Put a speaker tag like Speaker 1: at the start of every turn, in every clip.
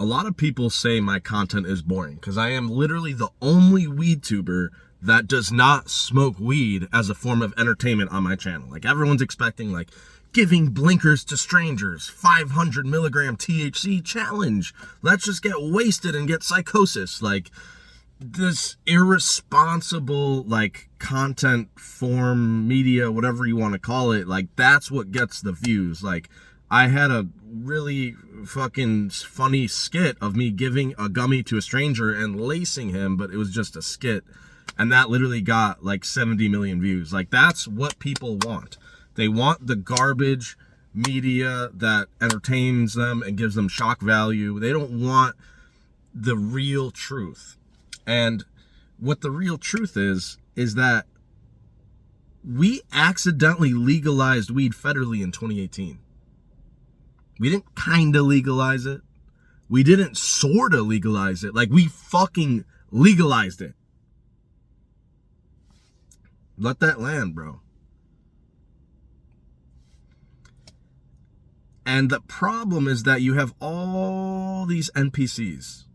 Speaker 1: a lot of people say my content is boring because I am literally the only weed tuber that does not smoke weed as a form of entertainment on my channel. Like, everyone's expecting, like, giving blinkers to strangers, 500 milligram THC challenge. Let's just get wasted and get psychosis. Like, this irresponsible, like, content form, media, whatever you want to call it, like, that's what gets the views. Like, I had a really fucking funny skit of me giving a gummy to a stranger and lacing him, but it was just a skit. And that literally got like 70 million views. Like, that's what people want. They want the garbage media that entertains them and gives them shock value. They don't want the real truth. And what the real truth is that we accidentally legalized weed federally in 2018. We didn't kind of legalize it. We didn't sort of legalize it. Like, we fucking legalized it. Let that land, bro. And the problem is that you have all these NPCs.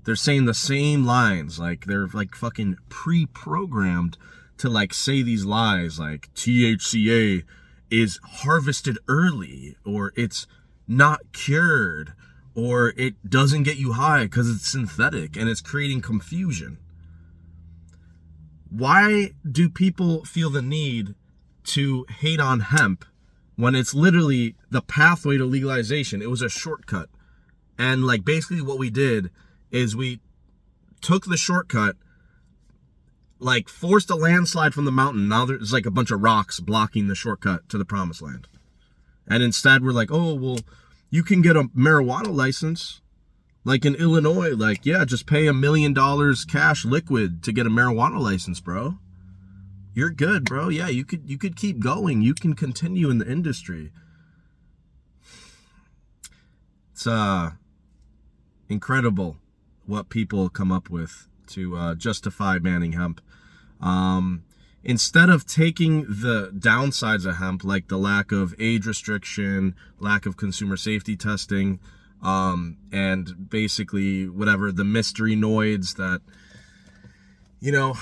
Speaker 1: They're saying the same lines. Like, they're like fucking pre-programmed to like say these lies, like THCa is harvested early, or it's not cured, or it doesn't get you high because it's synthetic, and it's creating confusion. Why do people feel the need to hate on hemp when it's literally the pathway to legalization? It was a shortcut. And like, basically what we did is we took the shortcut, like forced a landslide from the mountain. Now there's like a bunch of rocks blocking the shortcut to the promised land. And instead we're like, oh, well, you can get a marijuana license. Like in Illinois, like, yeah, just pay $1 million cash liquid to get a marijuana license, bro. You're good, bro. Yeah, you could keep going. You can continue in the industry. It's incredible what people come up with to justify banning hemp. Instead of taking the downsides of hemp, like the lack of age restriction, lack of consumer safety testing, and basically whatever, the mystery noids that, you know,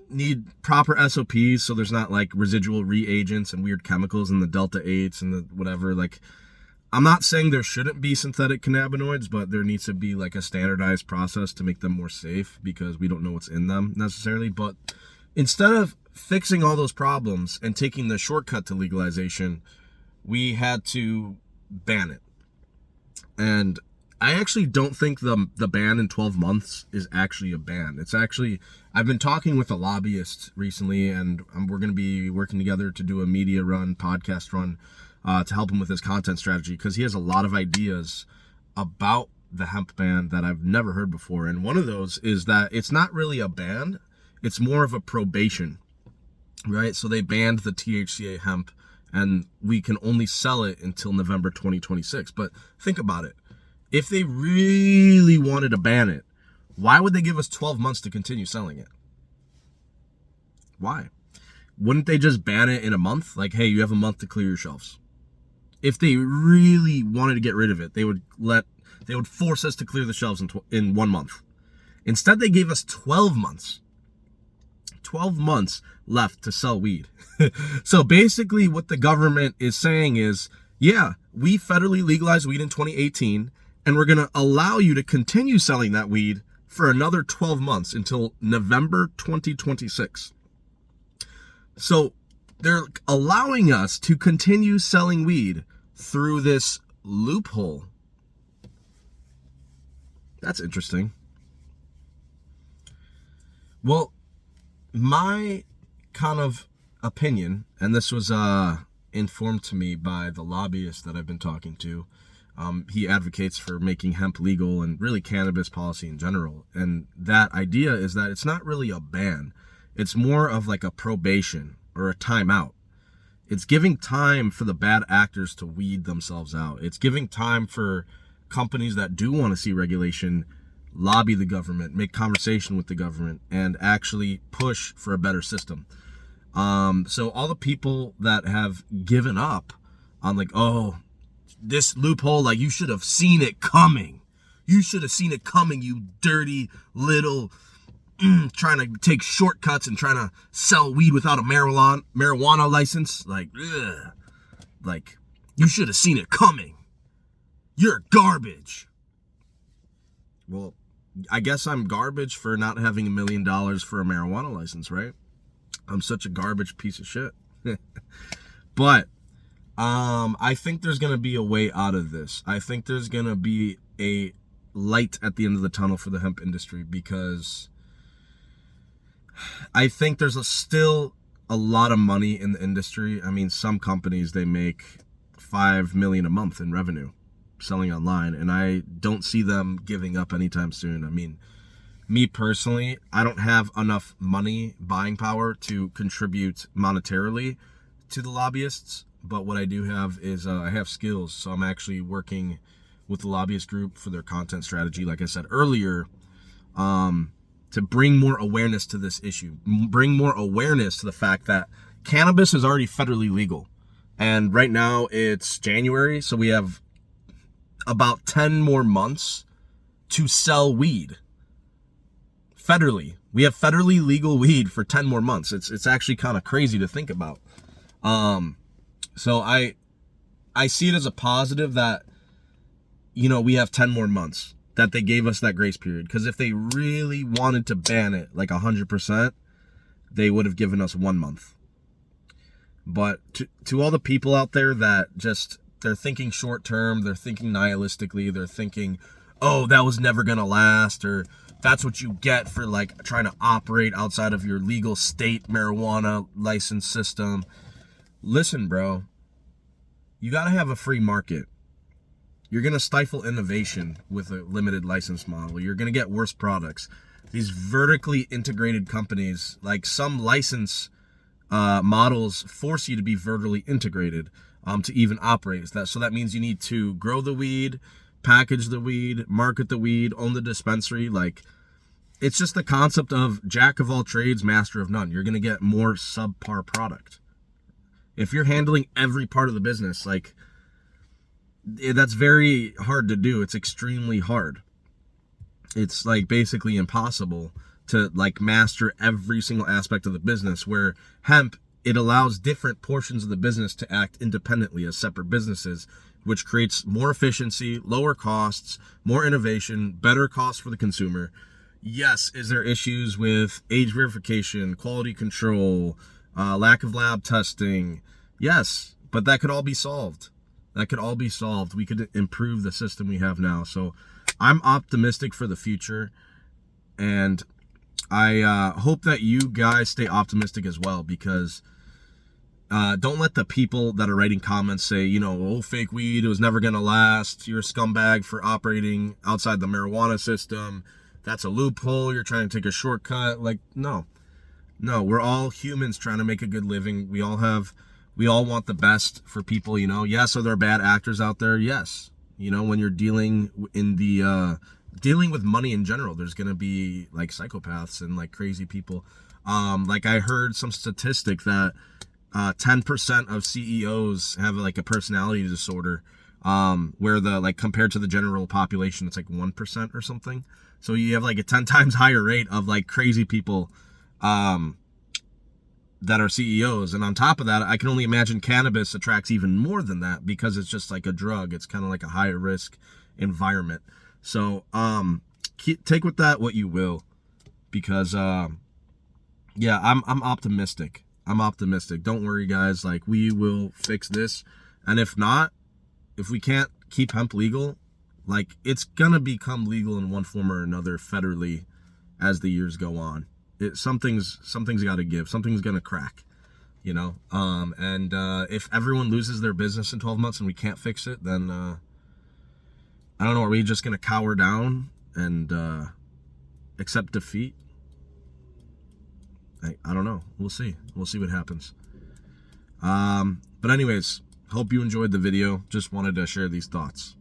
Speaker 1: need proper SOPs so there's not like residual reagents and weird chemicals in the Delta 8s and the whatever. Like, I'm not saying there shouldn't be synthetic cannabinoids, but there needs to be like a standardized process to make them more safe, because we don't know what's in them necessarily. But instead of fixing all those problems and taking the shortcut to legalization, we had to ban it. And I actually don't think the ban in 12 months is actually a ban. It's actually, I've been talking with a lobbyist recently, and we're going to be working together to do a media run, podcast run, to help him with his content strategy, because he has a lot of ideas about the hemp ban that I've never heard before. And one of those is that it's not really a ban, it's more of a probation, right? So they banned the THCa hemp, and we can only sell it until November 2026. But think about it. If they really wanted to ban it, why would they give us 12 months to continue selling it? Why? Wouldn't they just ban it in a month? Like, hey, you have a month to clear your shelves. If they really wanted to get rid of it, they would force us to clear the shelves in 1 month. Instead, they gave us 12 months. 12 months left to sell weed. So basically what the government is saying is, yeah, we federally legalized weed in 2018, and we're going to allow you to continue selling that weed for another 12 months until November 2026. So they're allowing us to continue selling weed through this loophole. That's interesting. Well, my kind of opinion, and this was informed to me by the lobbyist that I've been talking to. He advocates for making hemp legal and really cannabis policy in general. And that idea is that it's not really a ban. It's more of like a probation or a timeout. It's giving time for the bad actors to weed themselves out. It's giving time for companies that do want to see regulation lobby the government, make conversation with the government, and actually push for a better system. So all the people that have given up on like, oh, this loophole, like you should have seen it coming. You should have seen it coming, you dirty little trying to take shortcuts and trying to sell weed without a marijuana license. Like, ugh. Like, you should have seen it coming. You're garbage. Well, I guess I'm garbage for not having $1 million for a marijuana license, right? I'm such a garbage piece of shit. But I think there's going to be a way out of this. I think there's going to be a light at the end of the tunnel for the hemp industry, because I think there's still a lot of money in the industry. I mean, some companies, they make $5 million a month in revenue selling online, and I don't see them giving up anytime soon. I mean, me personally, I don't have enough money buying power to contribute monetarily to the lobbyists, but what I do have is I have skills. So I'm actually working with the lobbyist group for their content strategy, like I said earlier, to bring more awareness to this issue, bring more awareness to the fact that cannabis is already federally legal. And right now it's January, so we have about 10 more months to sell weed federally. We have federally legal weed for 10 more months. It's actually kind of crazy to think about. So I see it as a positive that, you know, we have 10 more months, that they gave us that grace period. Because if they really wanted to ban it like 100%, they would have given us 1 month. But to all the people out there that just, they're thinking short term, they're thinking nihilistically, they're thinking, oh, that was never gonna last, or that's what you get for like trying to operate outside of your legal state marijuana license system. Listen, bro, you gotta have a free market. You're going to stifle innovation with a limited license model. You're going to get worse products. These vertically integrated companies, like some license models, force you to be vertically integrated to even operate. So that means you need to grow the weed, package the weed, market the weed, own the dispensary. Like, it's just the concept of jack of all trades, master of none. You're going to get more subpar product. If you're handling every part of the business, like, that's very hard to do. It's extremely hard. It's like basically impossible to like master every single aspect of the business, where hemp, it allows different portions of the business to act independently as separate businesses, which creates more efficiency, lower costs, more innovation, better costs for the consumer. Yes, is there issues with age verification, quality control, lack of lab testing? Yes, but that could all be solved. That could all be solved. We could improve the system we have now. So I'm optimistic for the future. And I hope that you guys stay optimistic as well, because don't let the people that are writing comments say, you know, oh, fake weed, it was never going to last. You're a scumbag for operating outside the marijuana system. That's a loophole. You're trying to take a shortcut. Like, no, we're all humans trying to make a good living. We all want the best for people, you know. Yes, are there bad actors out there? Yes. You know, when you're dealing with money in general, there's going to be like psychopaths and like crazy people. Like I heard some statistic that 10% of CEOs have like a personality disorder, where the, like, compared to the general population, it's like 1% or something. So you have like a 10 times higher rate of like crazy people, that are CEOs. And on top of that, I can only imagine cannabis attracts even more than that, because it's just like a drug. It's kind of like a higher risk environment. So take with that what you will, because yeah, I'm optimistic. Don't worry, guys. Like, we will fix this. And if not, if we can't keep hemp legal, like, it's gonna become legal in one form or another federally as the years go on. Something's got to give. Something's gonna crack, you know. And if everyone loses their business in 12 months and we can't fix it, then I don't know. Are we just gonna cower down and accept defeat? I don't know. We'll see. We'll see what happens. But anyways, hope you enjoyed the video. Just wanted to share these thoughts.